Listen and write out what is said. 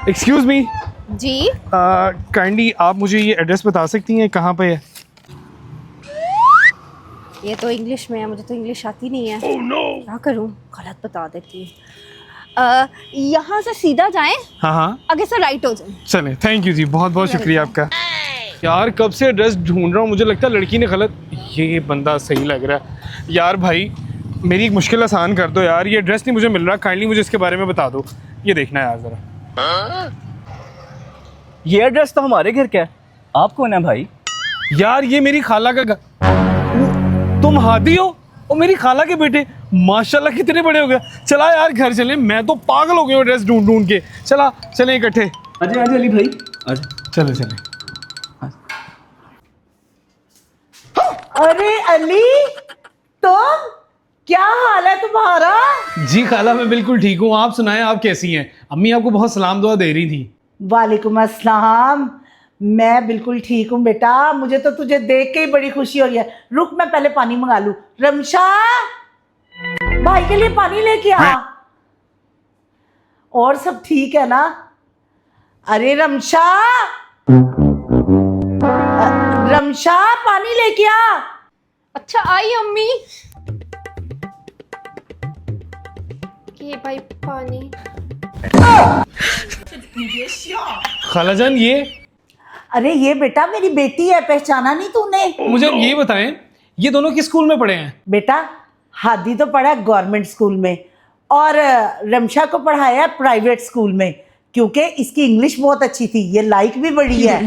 Excuse me, जी kindly आप मुझे ये एड्रेस बता सकती हैं कहाँ पे है? ये तो इंग्लिश में है, मुझे तो इंग्लिश आती नहीं है। Oh no. क्या करूं, गलत बता देती हूँ। यहाँ से सीधा जाएं, हाँ हाँ आगे से राइट हो जाएं। चलें, थैंक यू जी, बहुत बहुत शुक्रिया आपका। यार कब से एड्रेस ढूंढ रहा हूँ, मुझे लगता है लड़की ने गलत। ये बंदा सही लग रहा है यार। भाई मेरी एक मुश्किल आसान कर दो यार, ये एड्रेस नहीं मुझे मिल रहा, काइंडली मुझे इसके बारे में बता दो। ये देखना है यार ज़रा। ये एड्रेस तो हमारे घर का है। आप कौन है भाई? यार ये मेरी खाला का घर। तुम हादी हो और मेरी खाला के बेटे, माशाल्लाह कितने बड़े हो गए। चला यार घर चले, मैं तो पागल हो गया हूँ एड्रेस ढूंढ ढूंढ के। चला चले इकट्ठे। अजय अजय अली भाई अजय। चले चले। अरे अली, तुम, क्या हाल है तुम्हारा? जी खाला मैं बिल्कुल ठीक हूँ, आप सुनाएं आप कैसी हैं? अम्मी आपको बहुत सलाम दुआ दे रही थी। वालेकुम अस्सलाम। मैं बिल्कुल ठीक हूँ बेटा, मुझे तो तुझे देख के ही बड़ी खुशी हो रही है। रुक मैं पहले पानी मंगा लूं। रमशा, भाई के लिए पानी लेके आ। और सब ठीक है ना? अरे रमशा, रमशा पानी लेके आ। अच्छा आई अम्मी। ये भाई पानी। खाला जान ये अरे ये बेटा मेरी बेटी है, पहचाना नहीं तूने? मुझे ये बताएं, ये दोनों किस स्कूल में पढ़े हैं? बेटा हादी तो पढ़ा है गवर्नमेंट स्कूल में, और रमशा को पढ़ाया है प्राइवेट स्कूल में, क्योंकि इसकी इंग्लिश बहुत अच्छी थी, ये लाइक भी बड़ी है।